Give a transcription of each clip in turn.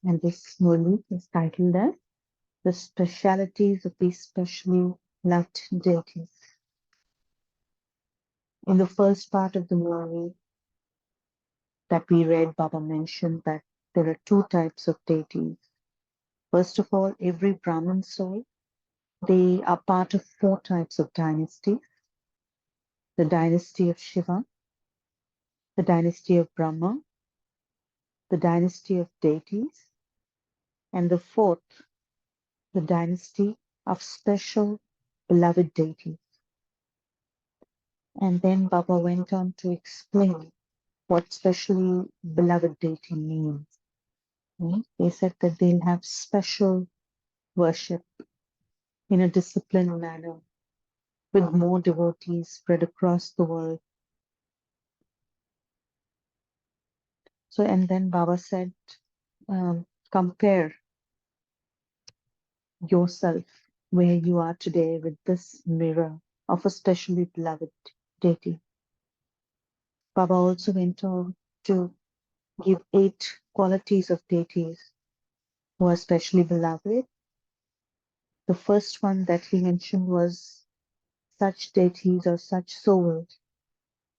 And this Murli is titled as The Specialities of these Specially Loved Deities. In the first part of the Murli that we read, Baba mentioned that there are two types of deities. First of all, every Brahmin soul, they are part of four types of dynasties: the dynasty of Shiva, the dynasty of Brahma, the dynasty of deities, and the fourth, the dynasty of special beloved deities. And then Baba went on to explain what specially beloved deity means. They said that they'll have special worship in a disciplined manner with more devotees spread across the world. So, and then Baba said, compare yourself where you are today with this mirror of a specially beloved deity. Baba also went on to give 8 qualities of deities who are specially beloved. The first one that he mentioned was such deities or such souls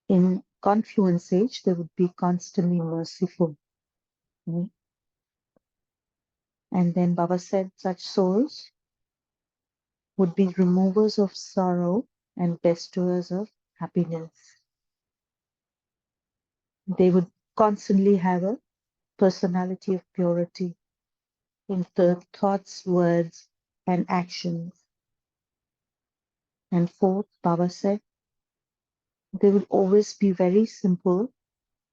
in confluence age, they would be constantly merciful. And then Baba said such souls would be removers of sorrow and bestowers of happiness. They would constantly have a personality of purity in thoughts, words, and actions. And fourth, Baba said, they will always be very simple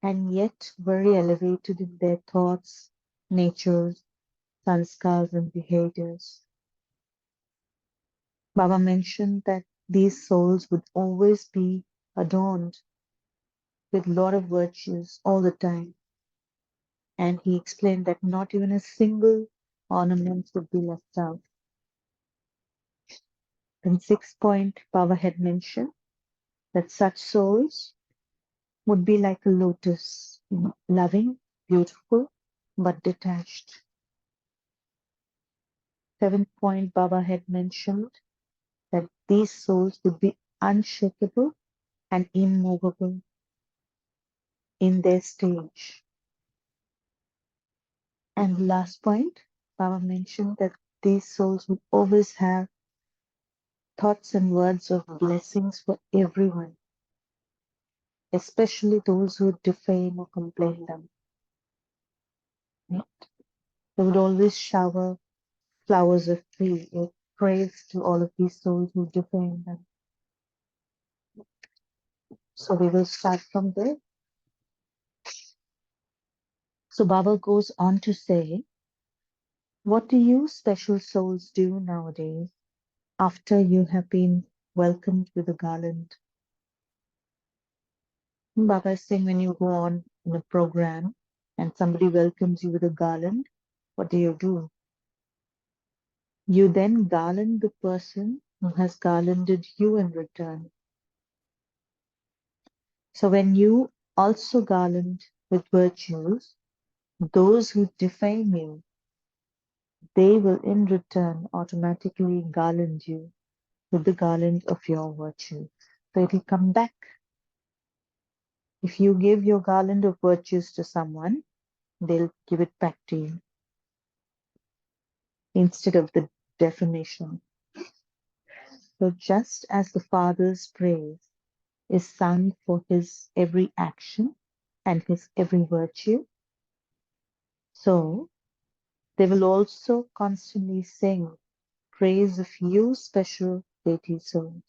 and yet very elevated in their thoughts, natures, sanskars, and behaviors. Baba mentioned that these souls would always be adorned with a lot of virtues all the time. And he explained that not even a single ornament would be left out. In sixth point, Baba had mentioned that such souls would be like a lotus, loving, beautiful, but detached. Seventh point, Baba had mentioned that these souls would be unshakable and immovable in their stage. And last point, Baba mentioned that these souls would always have thoughts and words of blessings for everyone, especially those who defame or complain them. Right? They would always shower flowers of praise to all of these souls who defame them. So we will start from there. So Baba goes on to say, what do you special souls do nowadays after you have been welcomed with a garland? Baba is saying when you go on in a program and somebody welcomes you with a garland, what do? You then garland the person who has garlanded you in return. So when you also garland with virtues, those who defame you, they will in return automatically garland you with the garland of your virtue. So it will come back. If you give your garland of virtues to someone, they'll give it back to you instead of the defamation. So just as the Father's praise is sung for his every action and his every virtue, so they will also constantly sing praise of you special deity souls,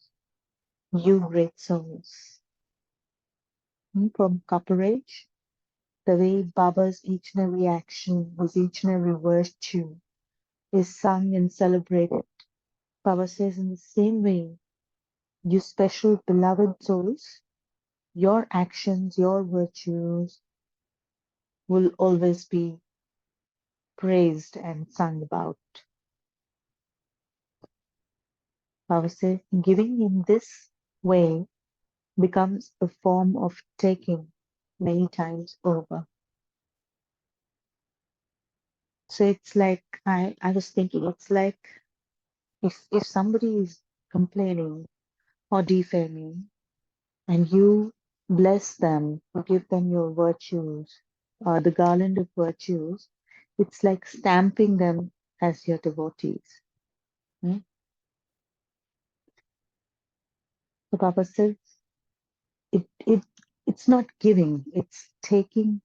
you great souls. From coverage, the way Baba's each and every action, his each and every virtue is sung and celebrated. Baba says in the same way, you special beloved souls, your actions, your virtues will always be praised and sung about. Baba says, giving in this way becomes a form of taking many times over. So it's like I was thinking, it's like if somebody is complaining or defaming, and you bless them or give them your virtues, the garland of virtues, it's like stamping them as your devotees. Hmm? So Papa says it it's not giving, it's taking,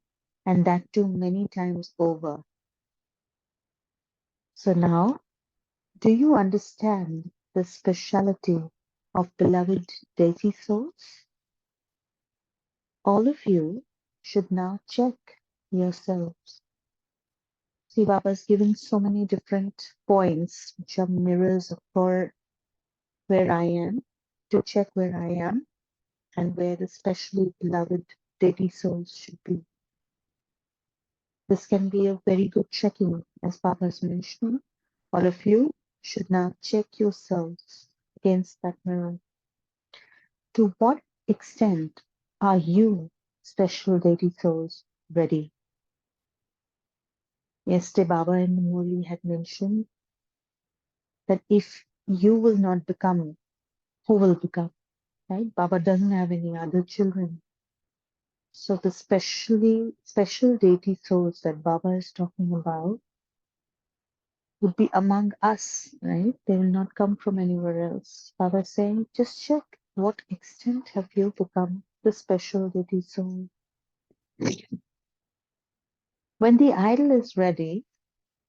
and that too many times over. So now, do you understand the speciality of beloved deity souls? All of you should now check yourselves. See, Baba's given so many different points which are mirrors for where I am, to check where I am and where the specially beloved deity souls should be. This can be a very good checking, as Baba's mentioned. All of you should now check yourselves against that mirror. To what extent are you, special deity souls, ready? Yesterday, Baba and Murli had mentioned that if you will not become, who will become? Right? Baba doesn't have any other children. So the special deity souls that Baba is talking about would be among us, right? They will not come from anywhere else. Baba is saying, just check what extent have you become the special deity soul. When the idol is ready,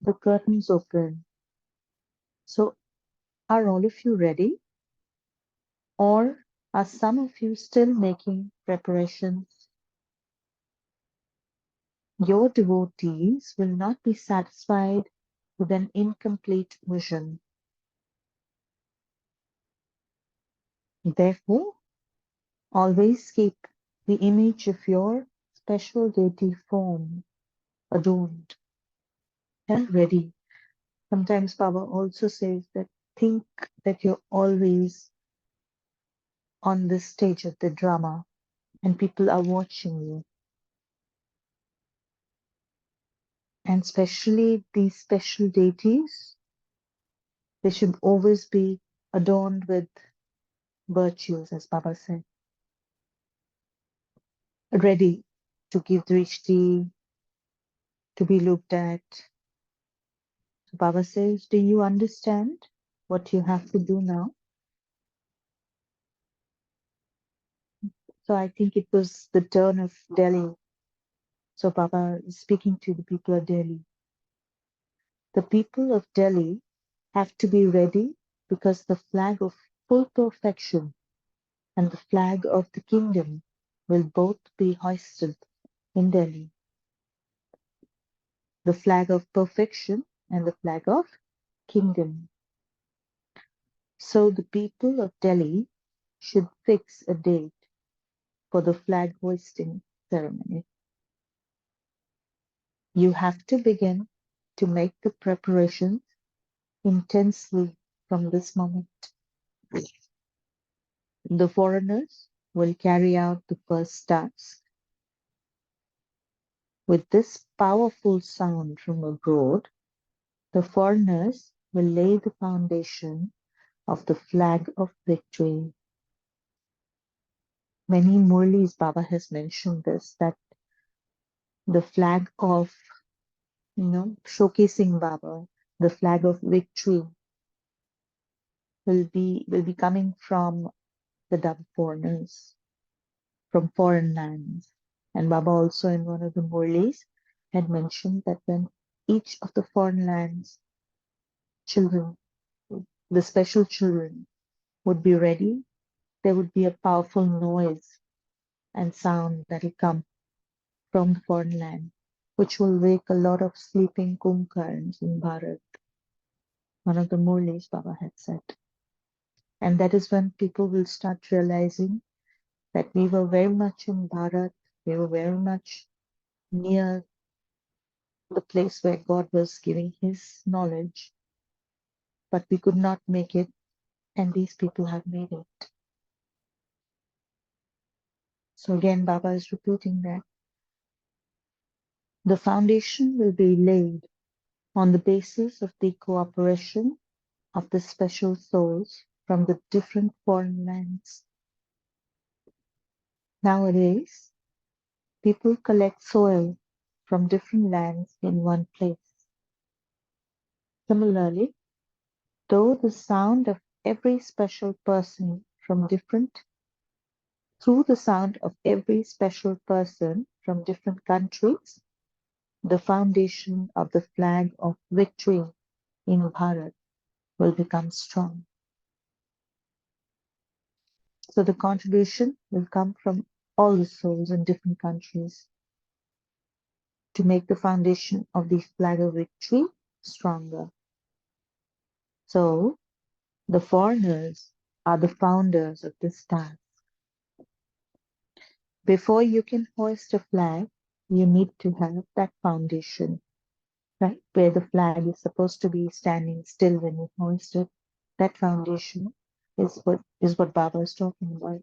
the curtains open. So are all of you ready? Or are some of you still making preparations? Your devotees will not be satisfied with an incomplete vision. Therefore, always keep the image of your special deity form adorned and ready. Sometimes Baba also says that think that you're always on this stage of the drama and people are watching you. And especially these special deities, they should always be adorned with virtues, as Baba said, ready to give drishti, to be looked at. So Baba says, do you understand what you have to do now? So I think it was the turn of Delhi. So Baba is speaking to the people of Delhi. The people of Delhi have to be ready because the flag of full perfection and the flag of the kingdom will both be hoisted in Delhi. The flag of perfection and the flag of kingdom. So the people of Delhi should fix a date for the flag hoisting ceremony. You have to begin to make the preparations intensely from this moment. The foreigners will carry out the first task. With this powerful sound from abroad, the foreigners will lay the foundation of the flag of victory. Many Murlis Baba has mentioned this, that the flag of, showcasing Baba, the flag of victory will be coming from the Dub foreigners, from foreign lands. And Baba also in one of the Murlis had mentioned that when each of the foreign lands children, the special children, would be ready, there would be a powerful noise and sound that will come from the foreign land, which will wake a lot of sleeping Kumkarns in Bharat. One of the Murlis Baba had said. And that is when people will start realizing that we were very much in Bharat, we were very much near the place where God was giving his knowledge, but we could not make it, and these people have made it. So again, Baba is repeating that the foundation will be laid on the basis of the cooperation of the special souls from the different foreign lands. Nowadays, people collect soil from different lands in one place. Similarly, though the sound of every special person from different through the sound of every special person from different countries, the foundation of the flag of victory in Bharat will become strong. So the contribution will come from all the souls in different countries to make the foundation of the flag of victory stronger. So the foreigners are the founders of this task. Before you can hoist a flag, you need to have that foundation, right? Where the flag is supposed to be standing still when you hoist it. That foundation is what Baba is talking about.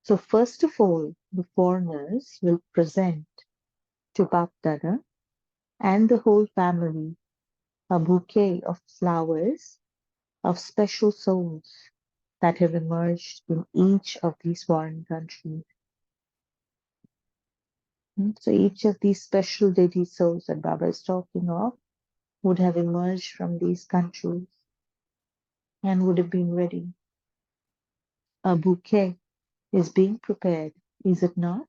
So first of all, the foreigners will present to Bap Dada and the whole family a bouquet of flowers of special souls that have emerged in each of these foreign countries. So each of these special deity souls that Baba is talking of would have emerged from these countries and would have been ready. A bouquet is being prepared, is it not?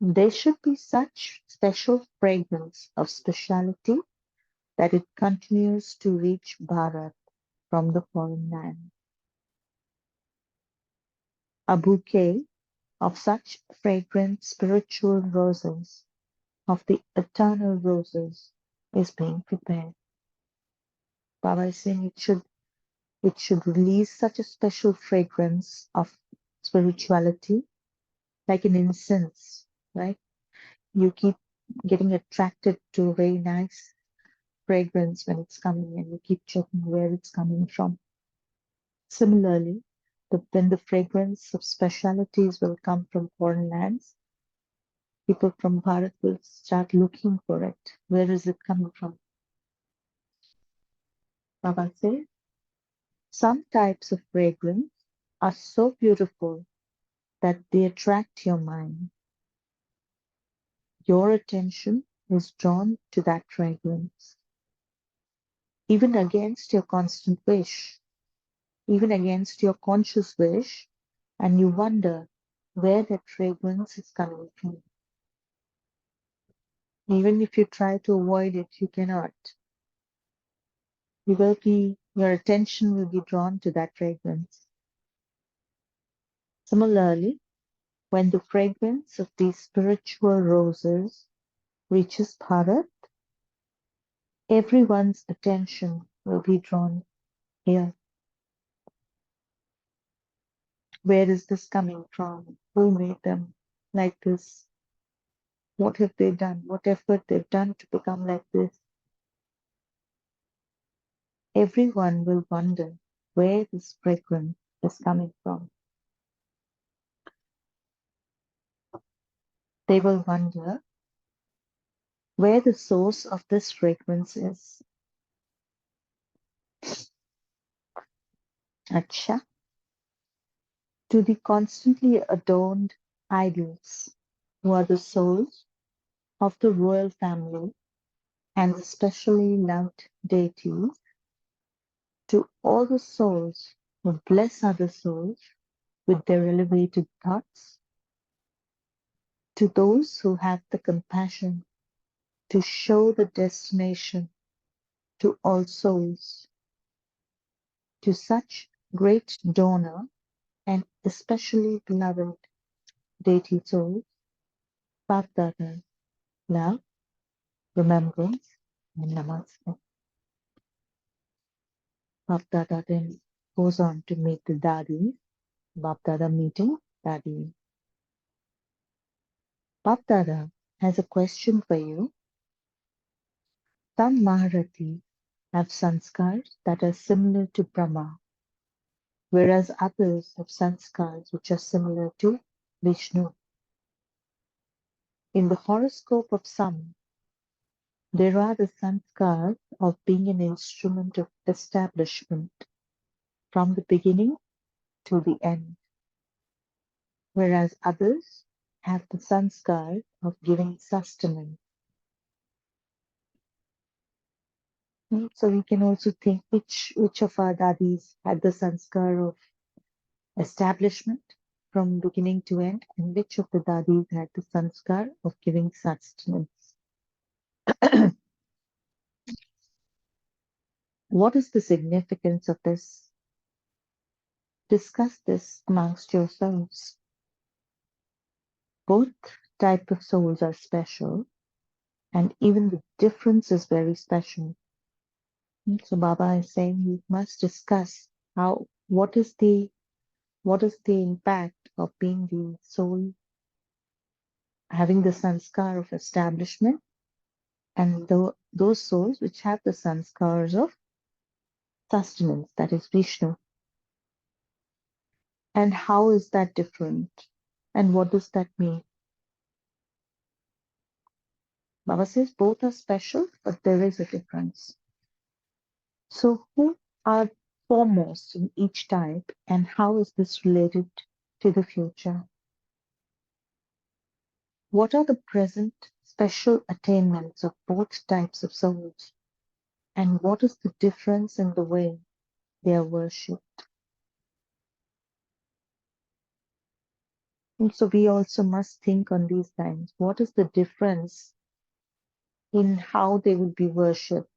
There should be such special fragrance of speciality that it continues to reach Bharat from the foreign land. A bouquet of such fragrant spiritual roses, of the eternal roses, is being prepared. Baba is saying it should release such a special fragrance of spirituality, like an incense, right? You keep getting attracted to a very nice fragrance when it's coming and you keep checking where it's coming from. Similarly, when the fragrance of specialities will come from foreign lands, people from Bharat will start looking for it. Where is it coming from? Baba says, some types of fragrance are so beautiful that they attract your mind. Your attention is drawn to that fragrance, even against your constant wish, even against your conscious wish, and you wonder where that fragrance is coming from. Even if you try to avoid it, you cannot. Your attention will be drawn to that fragrance. Similarly, when the fragrance of these spiritual roses reaches Bharat, everyone's attention will be drawn here. Where is this coming from? Who made them like this? What have they done? What effort they've done to become like this? Everyone will wonder where this fragrance is coming from. They will wonder where the source of this fragrance is. Acha. To the constantly adorned idols, who are the souls of the royal family and the specially loved deities, to all the souls who bless other souls with their elevated thoughts, to those who have the compassion to show the destination to all souls, to such great donor and especially beloved deity souls, Bapdada, love, remembrance, and namaste. Bapdada then goes on to meet the Dadi, Bapdada meeting Dadi. Bapdada has a question for you. Some Maharati have sanskars that are similar to Brahma, whereas others have sanskars which are similar to Vishnu. In the horoscope of some, there are the sanskars of being an instrument of establishment from the beginning to the end, whereas others have the sanskar of giving sustenance. So we can also think which of our dadis had the sanskar of establishment from beginning to end, and which of the dadis had the sanskar of giving sustenance. What is the significance of this? Discuss this amongst yourselves. Both types of souls are special, and even the difference is very special. So Baba is saying we must discuss what is the impact of being the soul having the sanskar of establishment, and those souls which have the sanskars of sustenance, that is Vishnu. And how is that different? And what does that mean? Baba says both are special, but there is a difference. So who are foremost in each type, and how is this related to the future? What are the present special attainments of both types of souls? And what is the difference in the way they are worshipped? And so we also must think on these lines. What is the difference in how they will be worshipped?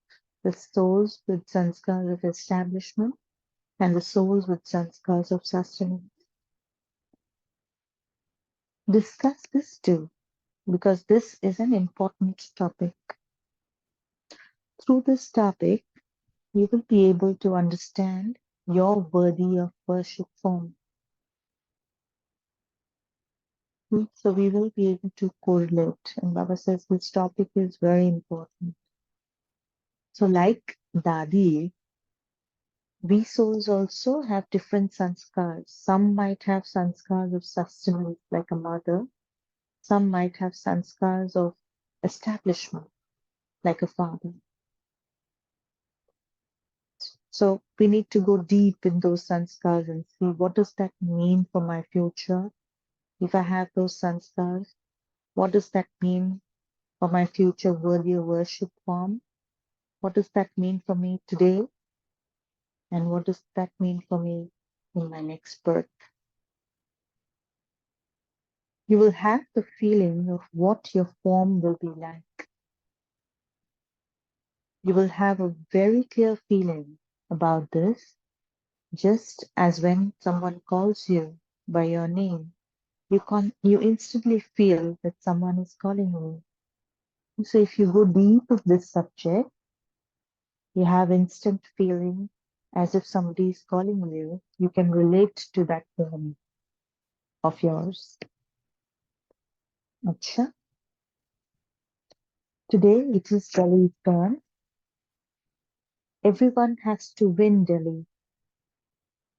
The souls with sanskars of establishment and the souls with sanskars of sustenance. Discuss this too, because this is an important topic. Through this topic, you will be able to understand your worthy of worship form. So we will be able to correlate. And Baba says this topic is very important. So like Dadi, we souls also have different sanskars. Some might have sanskars of sustenance like a mother. Some might have sanskars of establishment like a father. So we need to go deep in those sanskars and see what does that mean for my future. If I have those sanskars, what does that mean for my future worthy worship form? What does that mean for me today? And what does that mean for me in my next birth? You will have the feeling of what your form will be like. You will have a very clear feeling about this, just as when someone calls you by your name, you instantly feel that someone is calling you. So if you go deep with this subject, you have instant feeling as if somebody is calling you. You can relate to that form of yours. Acha. Today it is Delhi's turn. Everyone has to win Delhi.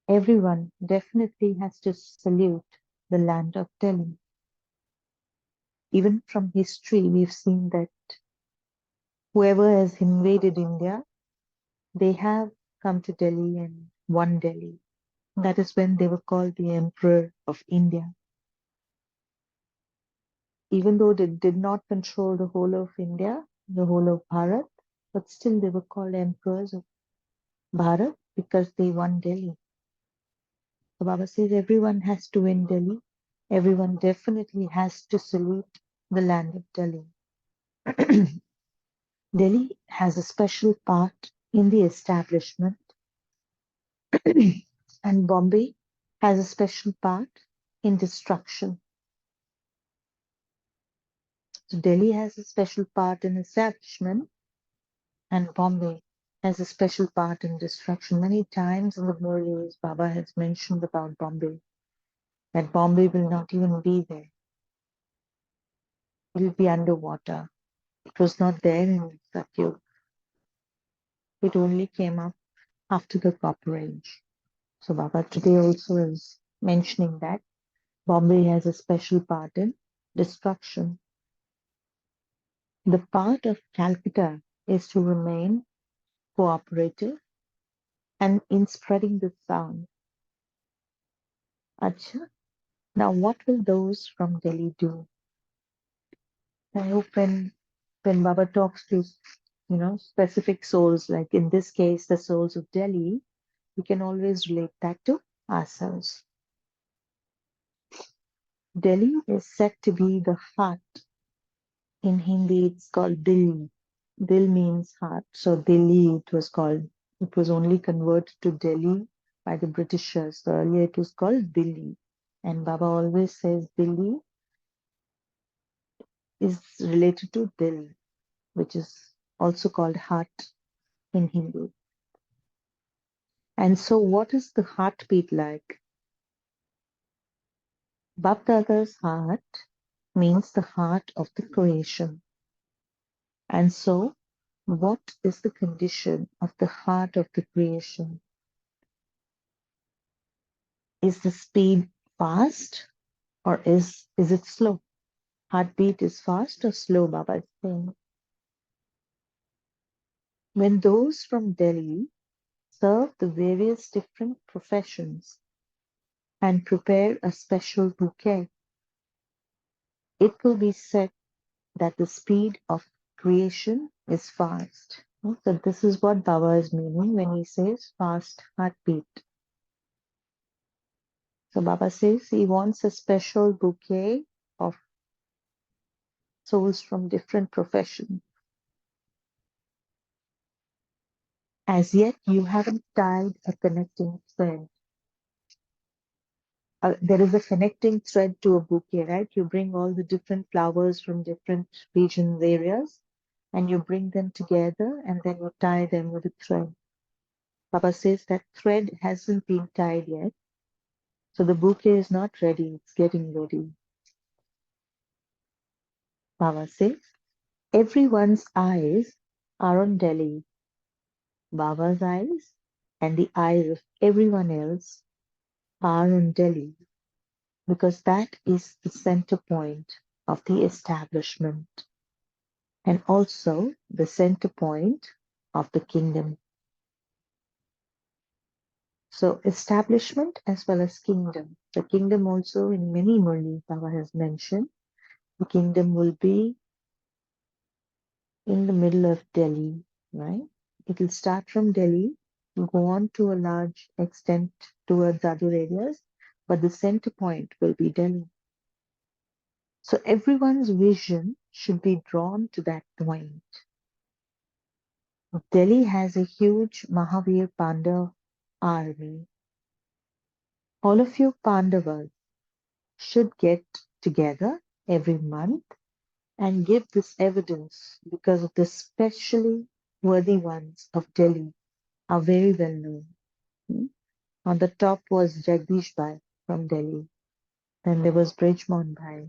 Everyone definitely has to salute the land of Delhi. Even from history, we've seen that whoever has invaded India, they have come to Delhi and won Delhi. That is when they were called the Emperor of India. Even though they did not control the whole of India, the whole of Bharat, but still they were called emperors of Bharat because they won Delhi. So Baba says everyone has to win Delhi. Everyone definitely has to salute the land of Delhi. Delhi has a special part in the establishment, and Bombay has a special part in destruction. So Delhi has a special part in establishment, and Bombay has a special part in destruction. Many times in the Murlis, Baba has mentioned about Bombay, that Bombay will not even be there. It will be underwater. It was not there in Satyug. It only came up after the Copper Age. So Baba today also is mentioning that Bombay has a special part in destruction. The part of Calcutta is to remain cooperative and in spreading the sound. Acha, now what will those from Delhi do? I hope when Baba talks to specific souls, like in this case the souls of Delhi, we can always relate that to ourselves. Delhi is said to be the heart. In Hindi, it's called Dil. Dil means heart. So Delhi, it was only converted to Delhi by the Britishers. So earlier it was called Delhi. And Baba always says Delhi is related to Dil, which is also called heart in Hindi. And so what is the heartbeat like? Bapdada's heart means the heart of the creation. And so, what is the condition of the heart of the creation? Is the speed fast or is it slow? Heartbeat is fast or slow, Baba is saying. When those from Delhi serve the various different professions and prepare a special bouquet, it will be said that the speed of creation is fast. So this is what Baba is meaning when he says fast heartbeat. So Baba says he wants a special bouquet of souls from different professions. As yet, you haven't tied a connecting thread. There is a connecting thread to a bouquet, right? You bring all the different flowers from different regions, areas, and you bring them together and then you tie them with a thread. Baba says that thread hasn't been tied yet. So the bouquet is not ready, it's getting ready. Baba says, everyone's eyes are on Delhi. Baba's eyes and the eyes of everyone else are on Delhi because that is the center point of the establishment and also the center point of the kingdom. So establishment as well as kingdom. The kingdom also in many Murli Baba has mentioned, the kingdom will be in the middle of Delhi, right? It will start from Delhi, go on to a large extent towards other areas, but the center point will be Delhi. So everyone's vision should be drawn to that point. Delhi has a huge Mahavir Pandav army. All of you Pandavas should get together every month and give this evidence because of the specially worthy ones of Delhi are very well known. Hmm? On the top was Jagdish Bhai from Delhi. Then there was Brijmon Bhai.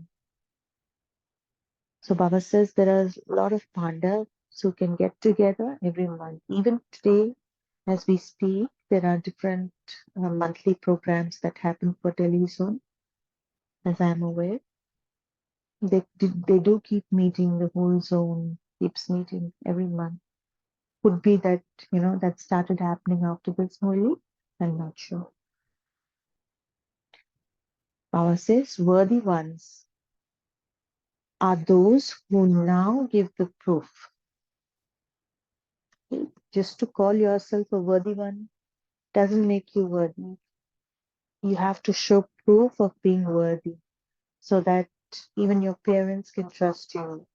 So Baba says there are a lot of Pandavas who can get together every month. Even today, as we speak, there are different monthly programs that happen for Delhi zone, as I'm aware. They do keep meeting, the whole zone keeps meeting every month. Could be that, that started happening after this Holi. I'm not sure. Baba says, worthy ones are those who now give the proof. Okay? Just to call yourself a worthy one doesn't make you worthy. You have to show proof of being worthy so that even your parents can trust you,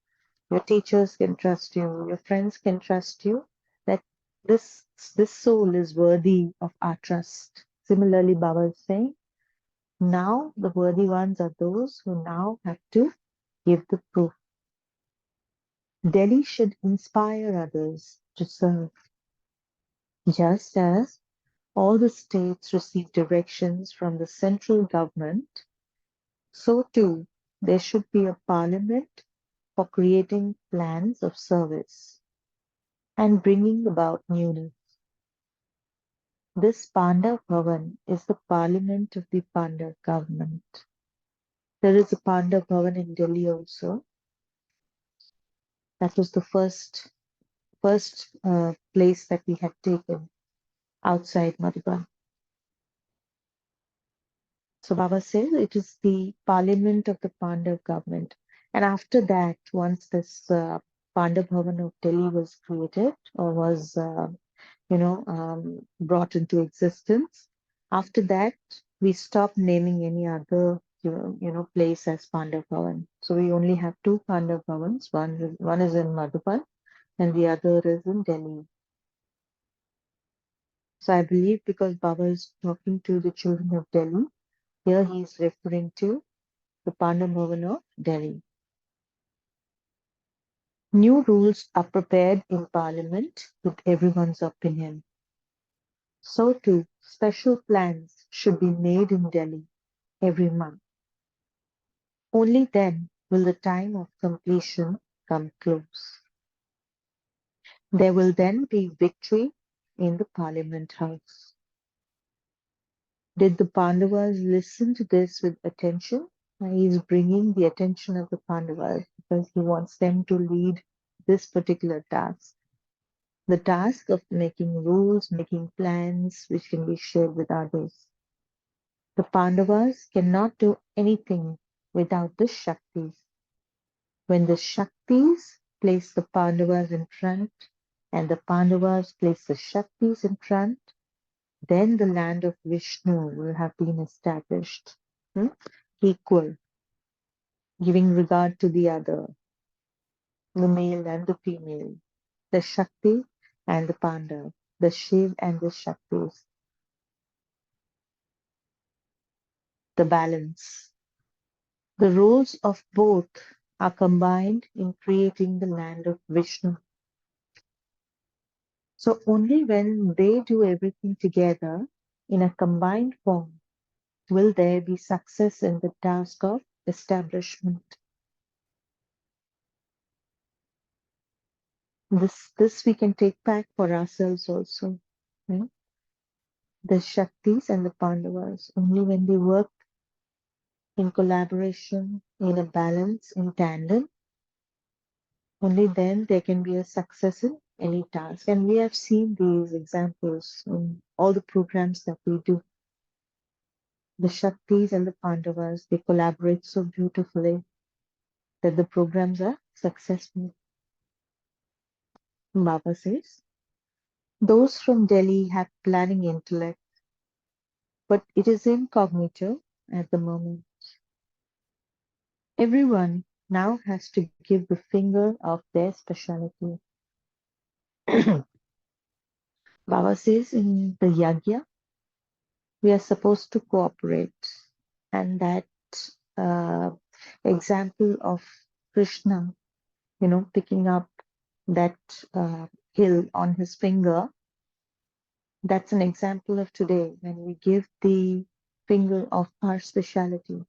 your teachers can trust you, your friends can trust you that this soul is worthy of our trust. Similarly, Baba is saying, now the worthy ones are those who now have to give the proof. Delhi should inspire others to serve, just as all the states receive directions from the central government, so too there should be a parliament for creating plans of service and bringing about newness. This Panda Bhavan is the parliament of the Panda government. There is a Panda Bhavan in Delhi also. That was the first place that we had taken outside Madhuban. So Baba says it is the parliament of the Pandav government. And after that, once this Pandav Bhavan of Delhi was created or was, brought into existence, after that, we stopped naming any other, place as Pandav Bhavan. So we only have two Pandav Bhavans. One is in Madhuban and the other is in Delhi. So I believe because Baba is talking to the children of Delhi, here he is referring to the Pandav Bhavan of Delhi. New rules are prepared in Parliament with everyone's opinion. So too, special plans should be made in Delhi every month. Only then will the time of completion come close. There will then be victory in the Parliament House. Did the Pandavas listen to this with attention? He is bringing the attention of the Pandavas because he wants them to lead this particular task. The task of making rules, making plans which can be shared with others. The Pandavas cannot do anything without the Shaktis. When the Shaktis place the Pandavas in front and the Pandavas place the Shaktis in front, then the land of Vishnu will have been established. Equal, giving regard to the other, the male and the female, the Shakti and the Pandav, the Shiv and the Shaktis, the balance. The roles of both are combined in creating the land of Vishnu. So only when they do everything together in a combined form will there be success in the task of establishment. This we can take back for ourselves also. Right? The Shaktis and the Pandavas, only when they work in collaboration, in a balance, in tandem, only then there can be a success in any task. And we have seen these examples in all the programs that we do. The Shaktis and the Pandavas, they collaborate so beautifully that the programs are successful. Baba says, those from Delhi have planning intellect, but it is incognito at the moment. Everyone now has to give the finger of their speciality. Baba says in the Yagya, we are supposed to cooperate. And that uh, example of Krishna, picking up that hill on his finger, that's an example of today when we give the finger of our speciality.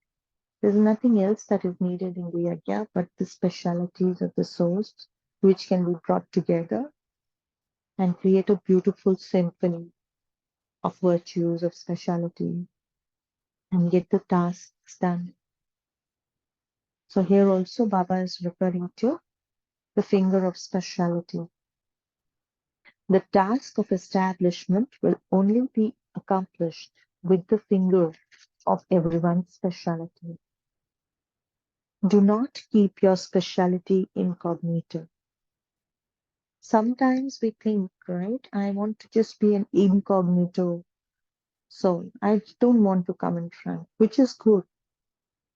There's nothing else that is needed in the yajna but the specialities of the souls, which can be brought together and create a beautiful symphony of virtues, of speciality, and get the tasks done. So here also Baba is referring to the finger of speciality. The task of establishment will only be accomplished with the finger of everyone's speciality. Do not keep your speciality incognito. Sometimes we think, right, I want to just be an incognito soul. I don't want to come in front, which is good.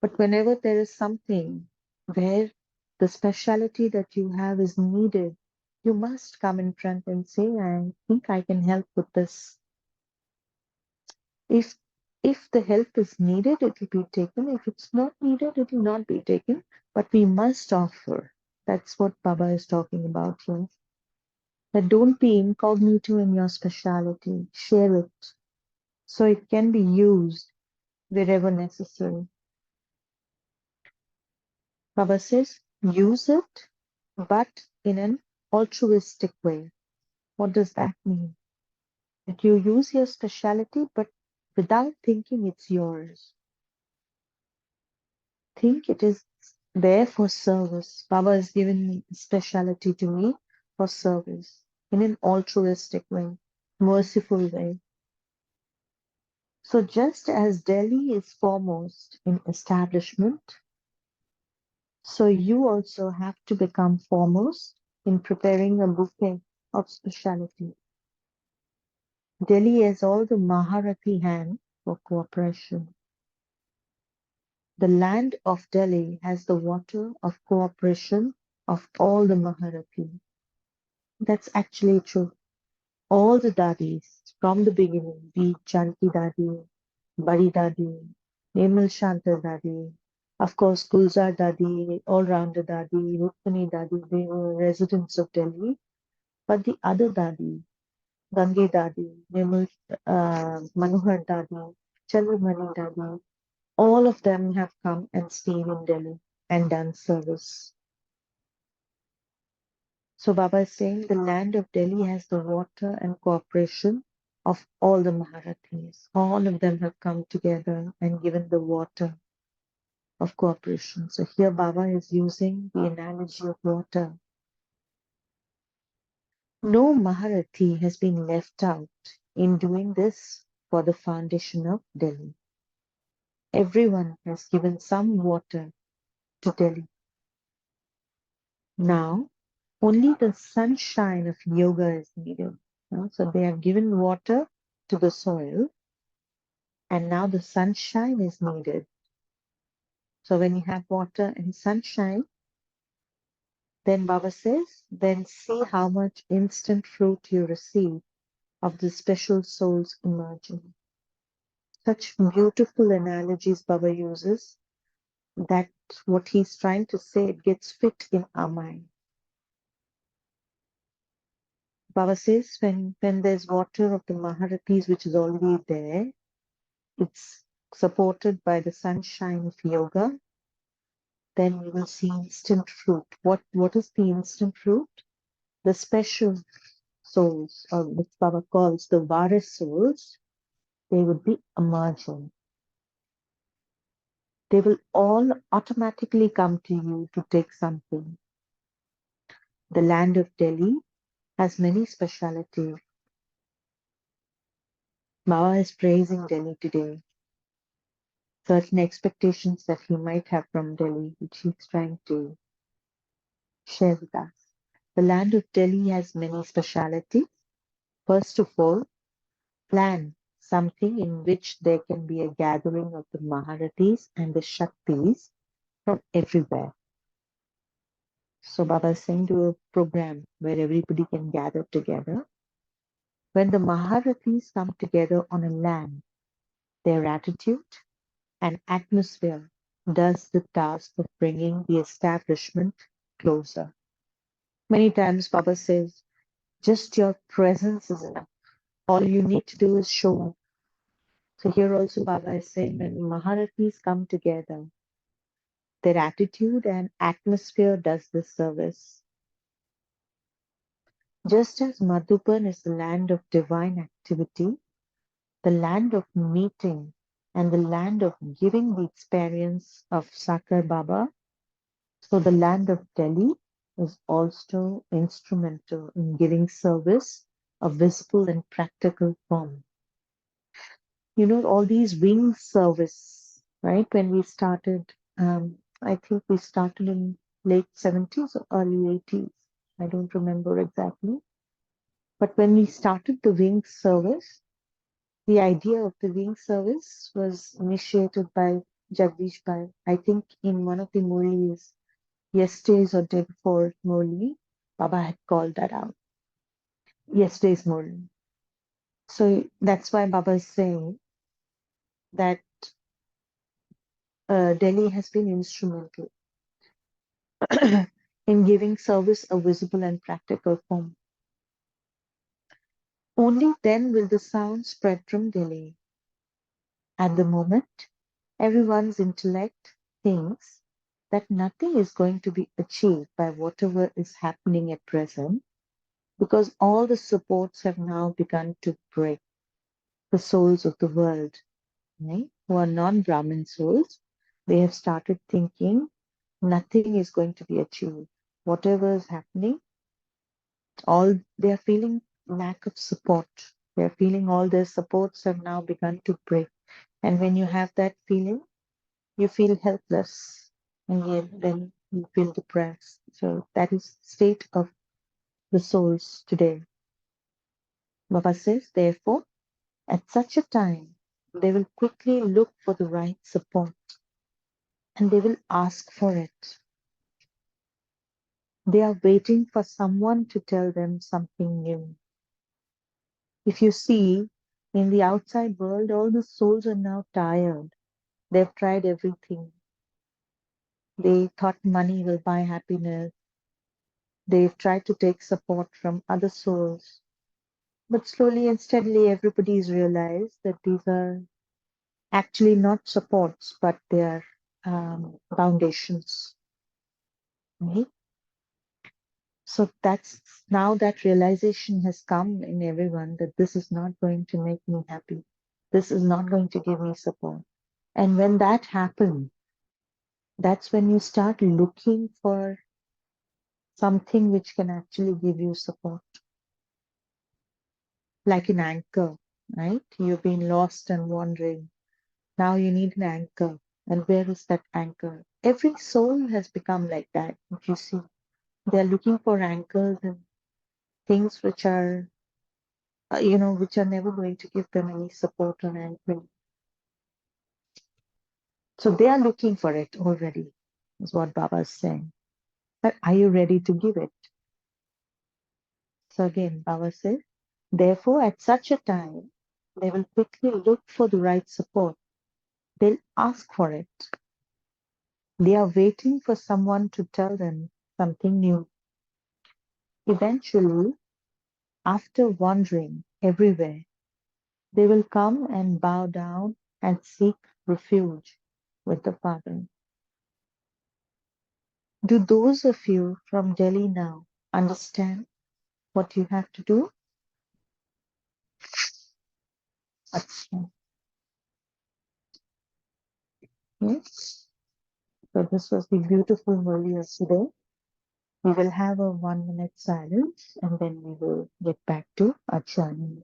But whenever there is something where the speciality that you have is needed, you must come in front and say, I think I can help with this. If if the help is needed, it will be taken. If it's not needed, it will not be taken. But we must offer. That's what Baba is talking about here. That don't be incognito in your speciality. Share it so it can be used wherever necessary. Baba says, use it, but in an altruistic way. What does that mean? That you use your speciality, but without thinking it's yours. Think it is there for service. Baba has given speciality to me for service in an altruistic way, merciful way. So just as Delhi is foremost in establishment, so you also have to become foremost in preparing a bouquet of speciality. Delhi has all the Maharati hand for cooperation. The land of Delhi has the water of cooperation of all the Maharati. That's actually true. All the dadis from the beginning, be it Janki Dadi, Bari Dadi, Nemal Shanta Dadi, of course Gulzar Dadi, All-Rounder Dadi, Rukmani Dadi, they were residents of Delhi. But the other Dadi, Gange Dadi, Nemal Manohar Dadi, Chandramani Dadi, all of them have come and stayed in Delhi and done service. So Baba is saying the land of Delhi has the water and cooperation of all the Maharathis. All of them have come together and given the water of cooperation. So here Baba is using the analogy of water. No Maharathi has been left out in doing this for the foundation of Delhi. Everyone has given some water to Delhi. Now, only the sunshine of yoga is needed. So they have given water to the soil, and now the sunshine is needed. So when you have water and sunshine, then Baba says, then see how much instant fruit you receive of the special souls emerging. Such beautiful analogies Baba uses that what he's trying to say, it gets fit in our mind. Baba says when there's water of the Maharathis which is already there, it's supported by the sunshine of yoga, then we will see instant fruit. What is the instant fruit? The special souls, or which Baba calls the Varis souls, they would be emerging. They will all automatically come to you to take something. The land of Delhi has many specialities. Baba is praising Delhi today. Certain expectations that he might have from Delhi, which he's trying to share with us. The land of Delhi has many specialities. First of all, plan something in which there can be a gathering of the Maharathis and the Shaktis from everywhere. So Baba is saying do a program where everybody can gather together. When the Maharathis come together on a land, their attitude and atmosphere does the task of bringing the establishment closer. Many times Baba says, just your presence is enough. All you need to do is show up. So here also Baba is saying when Maharathis come together, their attitude and atmosphere does this service. Just as Madhuban is the land of divine activity, the land of meeting, and the land of giving the experience of Sakar Baba, so the land of Delhi is also instrumental in giving service of visible and practical form. You know, all these wing service, right? When we started, I think we started in late 70s or early 80s. I don't remember exactly. But when we started the wing service, the idea of the wing service was initiated by Jagdish Bhai. I think in one of the Murlis, yesterday's or day before Murli, Baba had called that out. Yesterday's Murli. So that's why Baba is saying that Delhi has been instrumental in giving service a visible and practical form. Only then will the sound spread from Delhi. At the moment, everyone's intellect thinks that nothing is going to be achieved by whatever is happening at present because all the supports have now begun to break. The souls of the world, right, who are non-Brahmin souls, they have started thinking nothing is going to be achieved. Whatever is happening, all they are feeling lack of support. They are feeling all their supports have now begun to break. And when you have that feeling, you feel helpless, and then you feel depressed. So that is the state of the souls today. Baba says, therefore, at such a time, they will quickly look for the right support and they will ask for it. They are waiting for someone to tell them something new. If you see, in the outside world, all the souls are now tired. They've tried everything. They thought money will buy happiness. They've tried to take support from other souls. But slowly and steadily, everybody's realized that these are actually not supports, but they are foundations. Right? So that's now that realization has come in everyone that this is not going to make me happy. This is not going to give me support. And when that happens, that's when you start looking for something which can actually give you support, like an anchor, right? You've been lost and wandering. Now you need an anchor. And where is that anchor? Every soul has become like that. If you see, they're looking for anchors and things which are, which are never going to give them any support or anchoring. So they are looking for it already, is what Baba is saying. But are you ready to give it? So again, Baba says, therefore, at such a time, they will quickly look for the right support. They'll ask for it. They are waiting for someone to tell them something new. Eventually, after wandering everywhere, they will come and bow down and seek refuge with the Father. Do those of you from Delhi now understand what you have to do? Achha. Yes. So this was the beautiful Murli of today. We will have a 1 minute silence and then we will get back to our journey.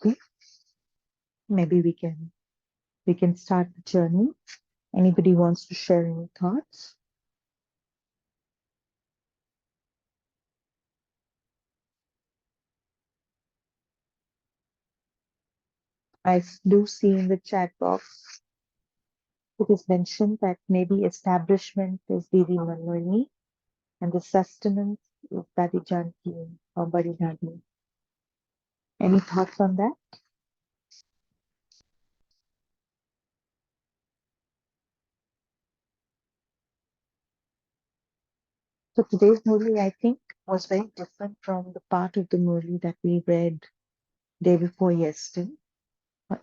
Okay. Maybe we can start the journey. Anybody wants to share any thoughts? I do see in the chat box it is mentioned that maybe establishment is Devi Manmohini and the sustenance is Dadi Janki or Badi Dadi. Any thoughts on that? So today's Murli, I think, was very different from the part of the Murli that we read day before yesterday.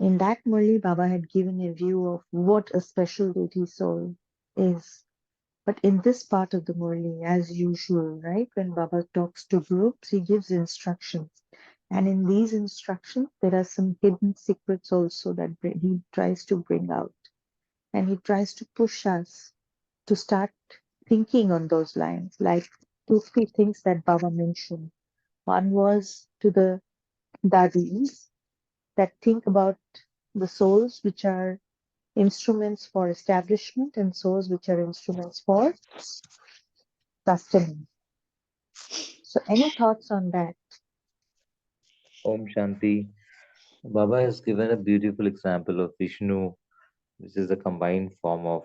In that Murli, Baba had given a view of what a special deity soul is. But in this part of the Murli, as usual, right, when Baba talks to groups, he gives instructions. And in these instructions, there are some hidden secrets also that he tries to bring out. And he tries to push us to start thinking on those lines, like 2, 3 things that Baba mentioned. One was to the dadis that think about the souls which are instruments for establishment and souls which are instruments for sustenance. So, any thoughts on that? Om Shanti. Baba has given a beautiful example of Vishnu which is the combined form of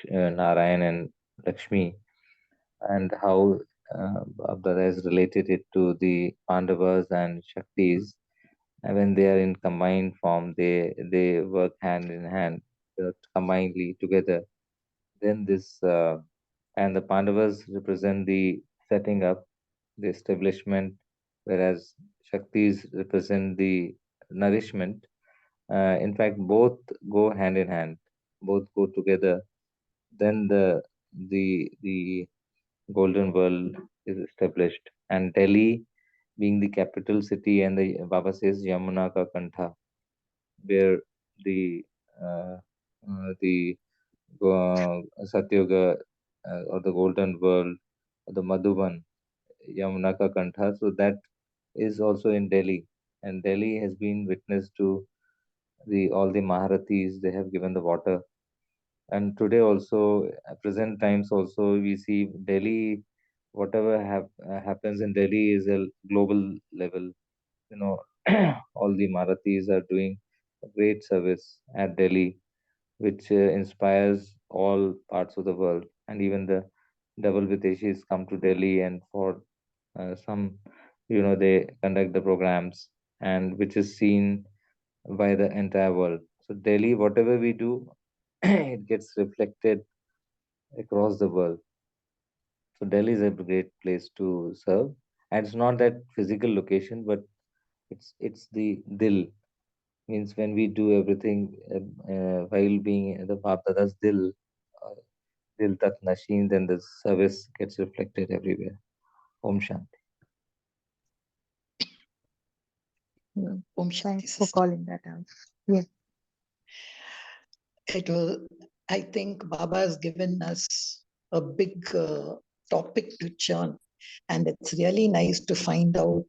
Narayan and Lakshmi, and how Abdara has related it to the Pandavas and Shaktis. And when they are in combined form, they work hand in hand, work combinedly together. Then this and the Pandavas represent the setting up, the establishment, whereas Shaktis represent the nourishment. In fact, both go hand in hand, both go together. Then the golden world is established, and Delhi being the capital city, and the Baba says Yamuna ka Kantha, where the uh, the Satyuga or the golden world, or the Madhuban, Yamuna ka Kantha. So that is also in Delhi, and Delhi has been witness to the all the Maharathis. They have given the water, and today also, present times also, we see Delhi. Whatever happens in Delhi is a global level. You know, all the Marathis are doing a great service at Delhi, which inspires all parts of the world. And even the double Viteshis come to Delhi, and for some, they conduct the programs, and which is seen by the entire world. So Delhi, whatever we do, it gets reflected across the world. So Delhi is a great place to serve, and it's not that physical location, but it's the dil, means when we do everything while being the Baap Dada's dil, uh, dil tak nashin, then the service gets reflected everywhere. Om Shanti. Om Shanti, Thanks for sister. calling that out. Yes. It will, I think Baba has given us a big topic to churn. And it's really nice to find out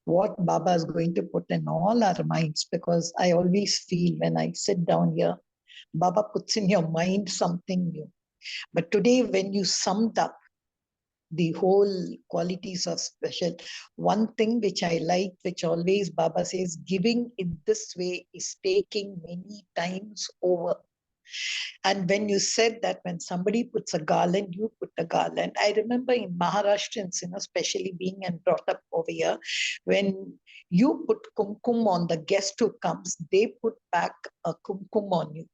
what Baba is going to put in all our minds, because I always feel when I sit down here, Baba puts in your mind something new. But today, when you summed up the whole qualities of special, one thing which I like, which always Baba says, giving in this way is taking many times over. And when you said that when somebody puts a garland, you put a garland. I remember in Maharashtrians, especially being and brought up over here, when you put kumkum on the guest who comes, they put back a kumkum on you.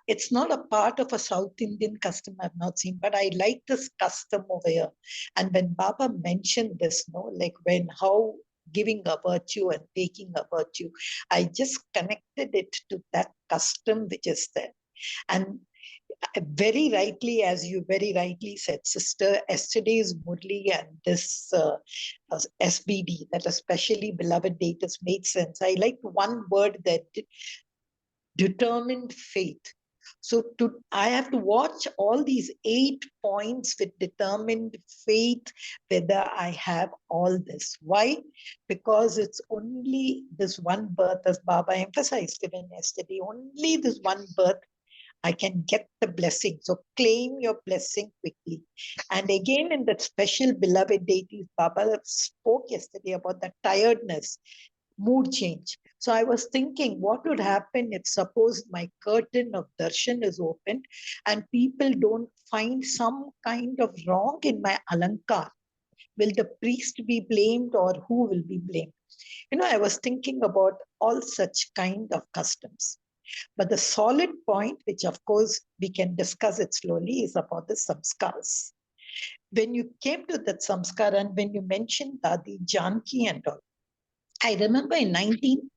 It's not a part of a South Indian custom I've not seen, but I like this custom over here. And when Baba mentioned this, like when how giving a virtue and taking a virtue, I just connected it to that custom which is there. And very rightly, as you very rightly said, sister, yesterday's Murli and this SBD, that especially beloved deities, made sense. I like one word that determined faith. So I have to watch all these 8 points with determined faith, whether I have all this. Why? Because it's only this one birth, as Baba emphasized even yesterday, only this one birth I can get the blessing. So claim your blessing quickly. And again, in that special beloved deities, Baba spoke yesterday about the tiredness, mood change. So I was thinking, what would happen if suppose my curtain of darshan is opened and people don't find some kind of wrong in my alankar? Will the priest be blamed, or who will be blamed? I was thinking about all such kind of customs. But the solid point, which of course we can discuss it slowly, is about the samskars. When you came to that samskar and when you mentioned Dadi Janki and all, I remember in 1980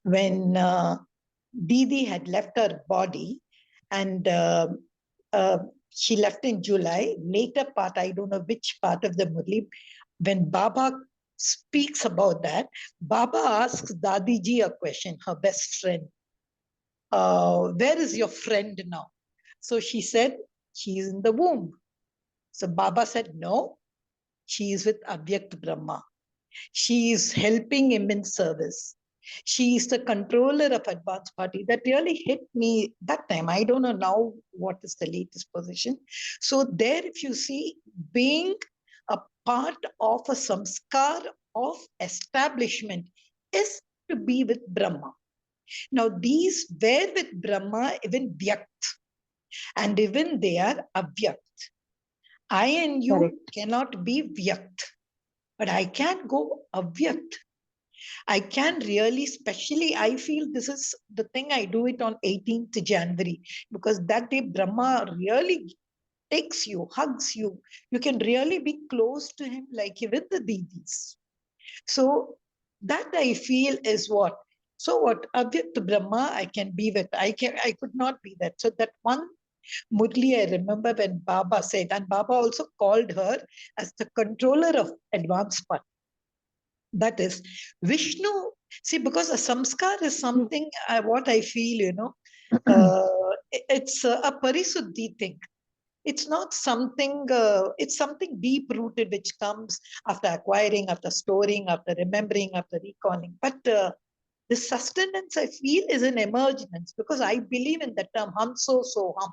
when Didi had left her body, and uh, she left in July. Later part, I don't know which part of the Murli, when Baba speaks about that, Baba asks Dadiji a question, her best friend. Where is your friend now? So she said, she is in the womb. So Baba said, no, she is with Avyakt Brahma. She is helping him in service. She is the controller of advanced party. That really hit me that time. I don't know now what is the latest position. So there, if you see, being a part of a samskar of establishment is to be with Brahma. Now, these were with Brahma, even Vyakt, and even they are Avyakt. I and you Correct. cannot be Vyakt, but I can go Avyakt. I can really, especially, I feel this is the thing I do it on 18th January, because that day Brahma really takes you, hugs you. You can really be close to him like even the deities. So that I feel is what. So what Avyakt Brahma I can be with. I could not be that. So that one Murli, I remember when Baba said, and Baba also called her as the controller of advanced part. That is Vishnu. See, because a samskar is something, what I feel, it's a parisuddhi thing. It's not something, it's something deep rooted which comes after acquiring, after storing, after remembering, after recalling. But the sustenance I feel is an emergence, because I believe in that term, hum so hum.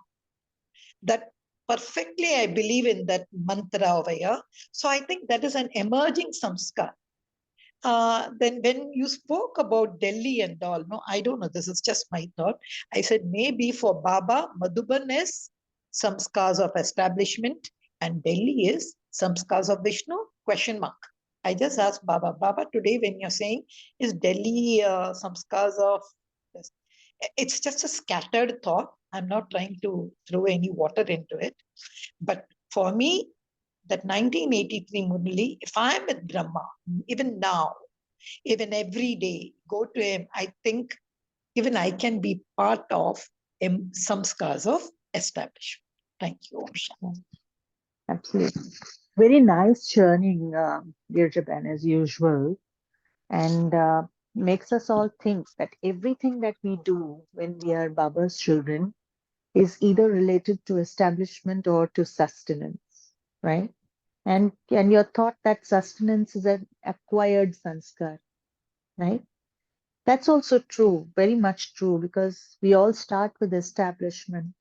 That perfectly I believe in that mantra over here. So I think that is an emerging samskar. Then when you spoke about Delhi and all, no, I don't know, this is just my thought. I said maybe for Baba, Madhuban is samskars of establishment and Delhi is samskars of Vishnu? Question mark. I just asked Baba, Baba, today when you're saying, is Delhi samskars of this? It's just a scattered thought. I'm not trying to throw any water into it. But for me, that 1983 Murli, if I'm with Brahma, even now, even every day, go to him, I think even I can be part of some scars of establishment. Thank you, Om Shanti. Absolutely. Very nice churning, dear Japan, as usual, and makes us all think that everything that we do when we are Baba's children is either related to establishment or to sustenance, right? And your thought that sustenance is an acquired sanskar, right? That's also true, very much true, because we all start with establishment.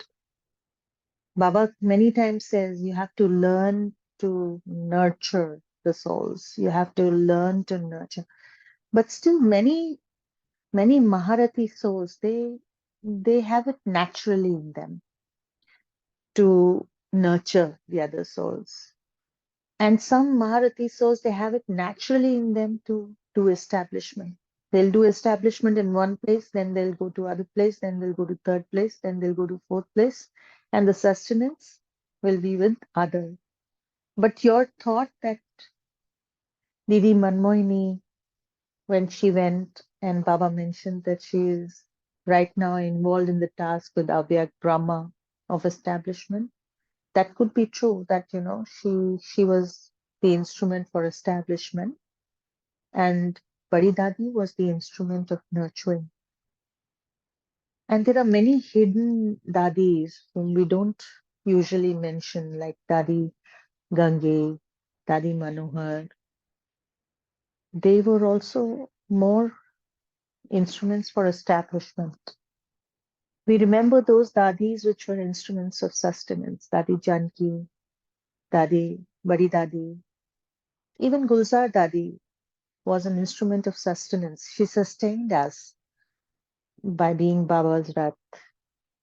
Baba many times says you have to learn to nurture the souls. You have to learn to nurture. But still many Maharati souls, they have it naturally in them to nurture the other souls. And some Maharati souls, they have it naturally in them to do establishment. They'll do establishment in one place, then they'll go to other place, then they'll go to third place, then they'll go to fourth place, and the sustenance will be with other. But your thought that Didi Manmohini, when she went and Baba mentioned that she is right now involved in the task with Avyak Brahma of establishment, that could be true that she was the instrument for establishment and Badi Dadi was the instrument of nurturing. And there are many hidden dadis whom we don't usually mention, like Dadi Gange, Dadi Manohar. They were also more instruments for establishment. We remember those dadis which were instruments of sustenance, Dadi Janki, Dadi, Badi Dadi. Even Gulzar Dadi was an instrument of sustenance. She sustained us by being Baba's Rath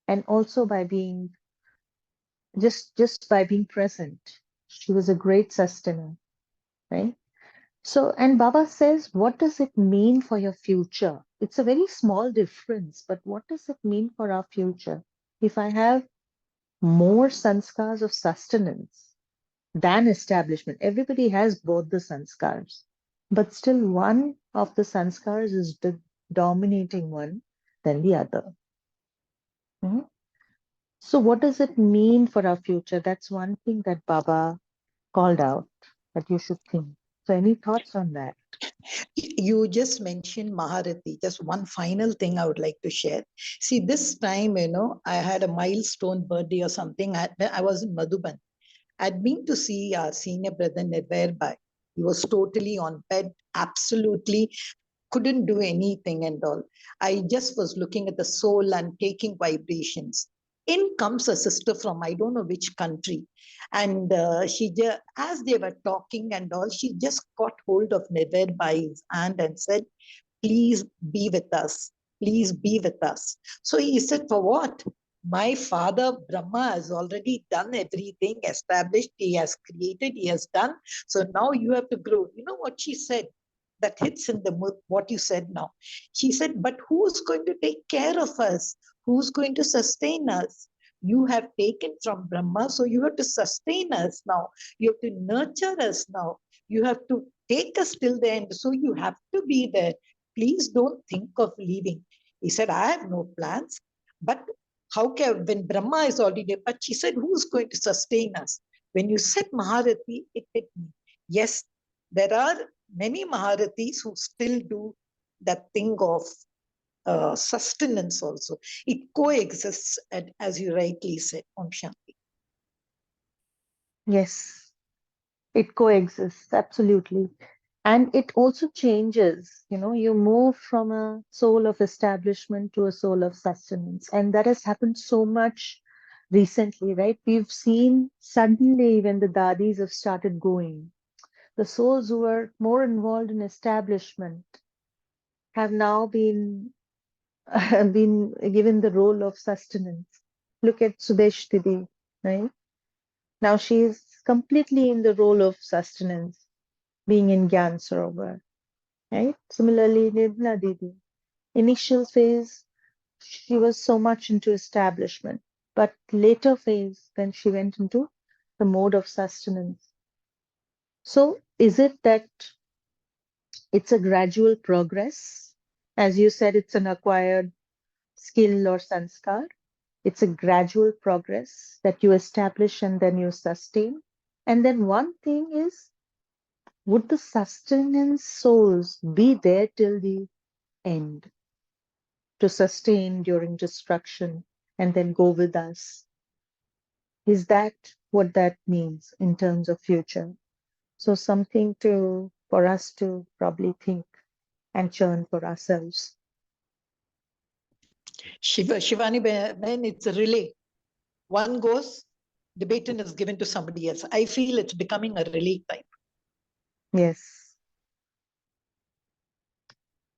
and also by being just by being present. She was a great sustainer, right? So, and Baba says, what does it mean for your future? It's a very small difference, but what does it mean for our future? If I have more sanskars of sustenance than establishment, everybody has both the sanskars, but still one of the sanskars is the dominating one than the other. Mhm. So, what does it mean for our future? That's one thing that Baba called out that you should think. So, any thoughts on that? You just mentioned Maharati. Just one final thing I would like to share. See, this time, I had a milestone birthday or something. I was in Madhuban. I'd been to see our senior brother Nirvair. He was totally on bed, absolutely couldn't do anything and all. I just was looking at the soul and taking vibrations. In comes a sister from I don't know which country, and as they were talking and all, she just got hold of Nived by his hand and said, "Please be with us." Please be with us. So he said, for what? My father Brahma has already done everything, established, he has created, he has done. So now you have to grow. You know what she said? That hits in the mood, what you said now. She said, but who's going to take care of us? Who's going to sustain us? You have taken from Brahma, so you have to sustain us now. You have to nurture us now. You have to take us till the end. So you have to be there. Please don't think of leaving. He said, I have no plans. But how can, when Brahma is already there? But she said, who's going to sustain us? When you said Maharati, it hit me. Yes, there are many Maharathis who still do that thing of sustenance also. It coexists, as you rightly said, Om Shanti. Yes, it coexists, absolutely. And it also changes, you move from a soul of establishment to a soul of sustenance. And that has happened so much recently, right? We've seen suddenly when the dadis have started going, the souls who were more involved in establishment have now been given the role of sustenance. Look at Sudesh Didi, right? Now she is completely in the role of sustenance, being in Gyan Sarovar, right? Similarly, Nirmala Didi, initial phase, she was so much into establishment, but later phase, when she went into the mode of sustenance. So is it that it's a gradual progress? As you said, it's an acquired skill or sanskar. It's a gradual progress that you establish and then you sustain. And then one thing is, would the sustenance souls be there till the end to sustain during destruction and then go with us? Is that what that means in terms of future? So something for us to probably think and churn for ourselves. Shivani, when it's a relay, one goes, the baton is given to somebody else. I feel it's becoming a relay type. Yes.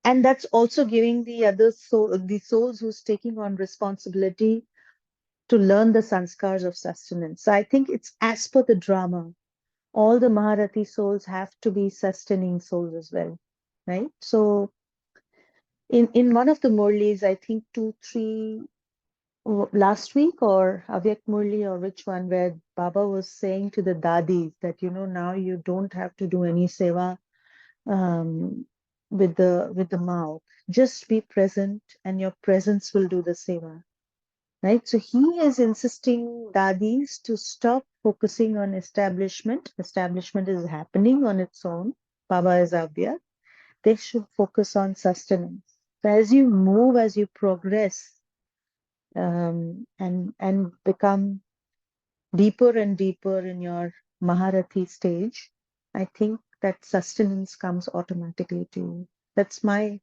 And that's also giving the other soul, the souls who's taking on responsibility to learn the sanskars of sustenance. So I think it's as per the drama. All the Maharati souls have to be sustaining souls as well, right? So in one of the Murlis, I think 2, 3 last week or Avyak Murli or which one, where Baba was saying to the dadis that now you don't have to do any seva with the mouth. Just be present, and your presence will do the seva. Right? So he is insisting dadis to stop focusing on establishment. Establishment is happening on its own. Baba is Avya. They should focus on sustenance. So as you move, as you progress, and become deeper and deeper in your Maharati stage, I think that sustenance comes automatically to you. That's my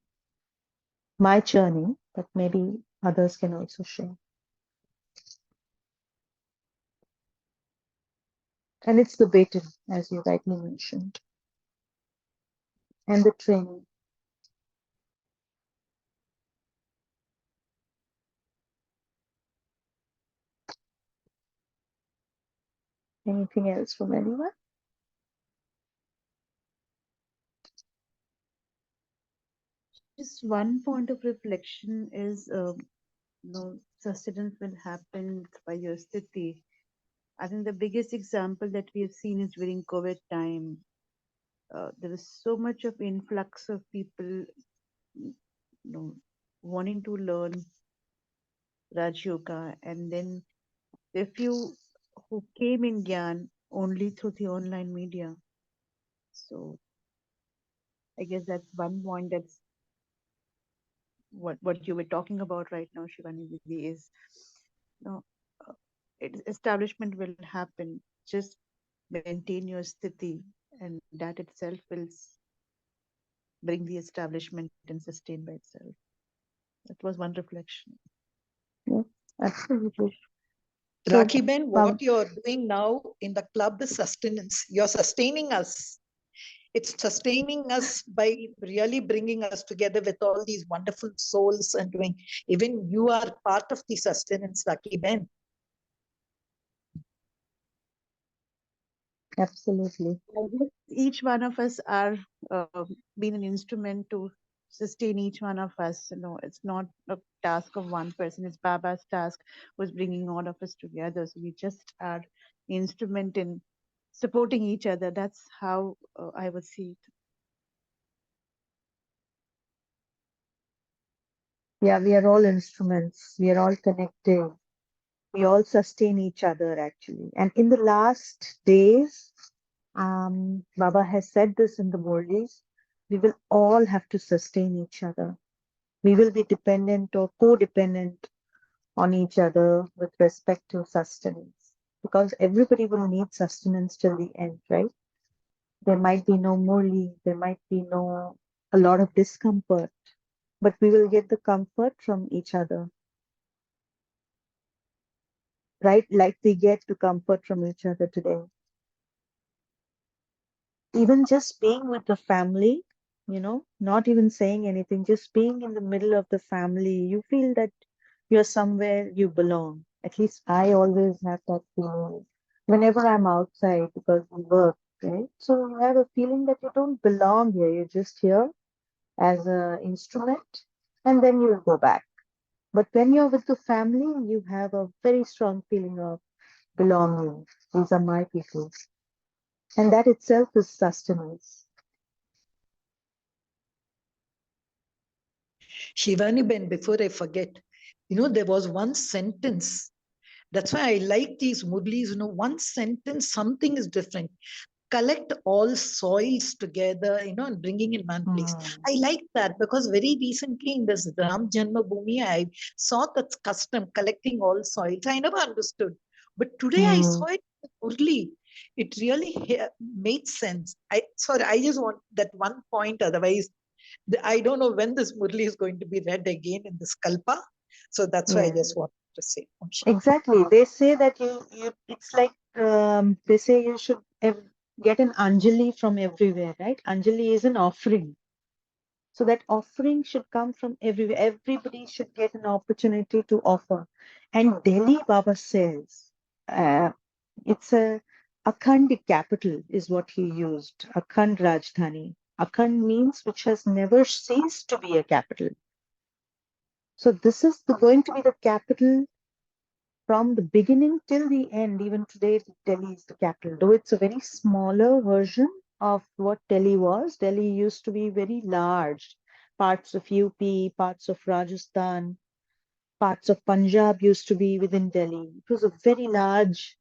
journey, but maybe others can also share. And it's the baton, as you rightly mentioned, and the training. Anything else from anyone? Just one point of reflection is, sustenance will happen by your sthiti. I think the biggest example that we have seen is during COVID time. There was so much of influx of people, wanting to learn Rajyoga, and then the few who came in Gyan only through the online media. So I guess that's one point. That's what you were talking about right now, Shivani Didi, is no establishment will happen. Just maintain your sthiti, and that itself will bring the establishment and sustain by itself. That was one reflection. Yeah, absolutely. So, Rakhi Ben, Baba, what you're doing now in the club is sustenance. You're sustaining us. It's sustaining us by really bringing us together with all these wonderful souls and doing. Even you are part of the sustenance, Lucky Ben. Absolutely. I guess each one of us are being an instrument to sustain each one of us. It's not a task of one person. It's Baba's task was bringing all of us together. So we just are instrument in supporting each other. That's how I would see it. Yeah, we are all instruments. We are all connected. We all sustain each other actually. And in the last days, Baba has said this in the Murlis, we will all have to sustain each other. We will be dependent or codependent on each other with respect to sustenance. Because everybody will need sustenance till the end, right? There might be no Murli, there might be no a lot of discomfort, but we will get the comfort from each other, right? Like we get the comfort from each other today. Even just being with the family, not even saying anything, just being in the middle of the family, you feel that you're somewhere you belong. At least I always have that feeling whenever I'm outside because we work, right? So you have a feeling that you don't belong here. You're just here as an instrument and then you'll go back. But when you're with the family, you have a very strong feeling of belonging. These are my people. And that itself is sustenance. Shivani Ben, before I forget, there was one sentence. That's why I like these Murlis. One sentence, something is different. Collect all soils together, and bringing in one place. Mm, I like that because very recently in this Ram Janma Bhoomi, I saw that custom collecting all soils. I never understood. But today I mm. saw it early. It really made sense. I just want that one point. Otherwise, I don't know when this Murli is going to be read again in this Kalpa. So that's why I Yeah, just wanted to say. Om Shanti. exactly. They say that you it's like they say you should get an Anjali from everywhere, right? Anjali is an offering. So that offering should come from everywhere. Everybody should get an opportunity to offer. And Delhi Baba says uh, it's a Akhand capital is what he used. Akhand Rajdhani. Akhand means which has never ceased to be a capital. So this is going to be the capital from the beginning till the end. Even today, Delhi is the capital. Though it's a very smaller version of what Delhi was. Delhi used to be very large. Parts of UP, parts of Rajasthan, parts of Punjab used to be within Delhi. It was a very large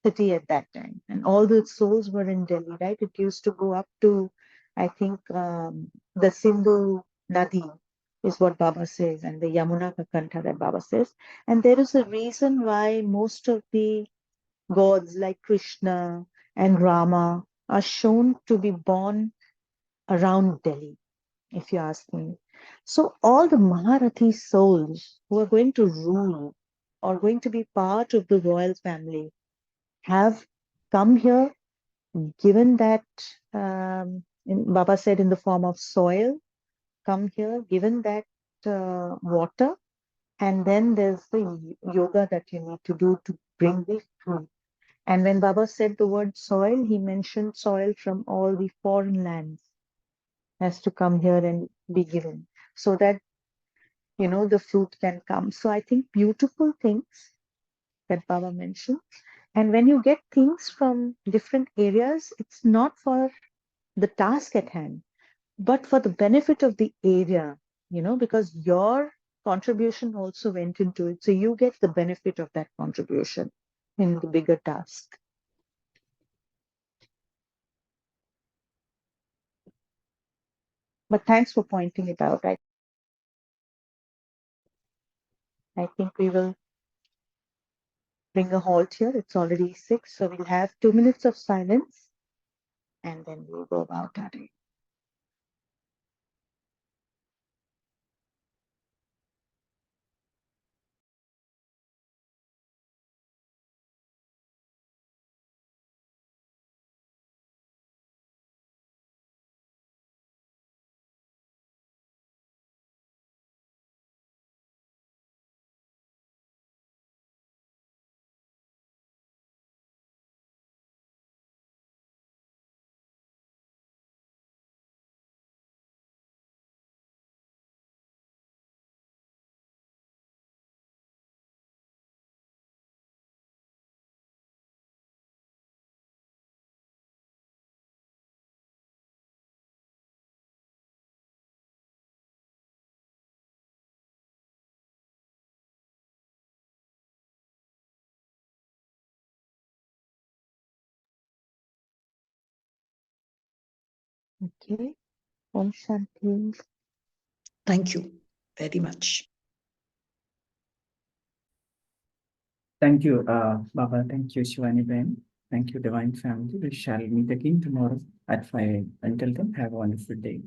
city at that time, and all the souls were in Delhi, right? It used to go up to, I think, the Sindhu Nadi is what Baba says, and the Yamuna Kakanta that Baba says. And there is a reason why most of the gods like Krishna and Rama are shown to be born around Delhi, if you ask me. So all the Maharathi souls who are going to rule or going to be part of the royal family have come here, given that Baba said in the form of soil, come here, given that water, and then there's the yoga that you need to do to bring the fruit. And when Baba said the word soil, he mentioned soil from all the foreign lands has to come here and be given so that the fruit can come. So I think beautiful things that Baba mentioned. And when you get things from different areas, it's not for the task at hand, but for the benefit of the area, because your contribution also went into it. So you get the benefit of that contribution in the bigger task. But thanks for pointing it out. I think we will bring a halt here. It's already 6, so we'll have 2 minutes of silence and then we'll go about our day. Okay. Om Shanti. Thank you very much. Thank you, Baba. Thank you, Shivani Ben. Thank you, Divine Family. We shall meet again tomorrow at 5. Until then, have a wonderful day.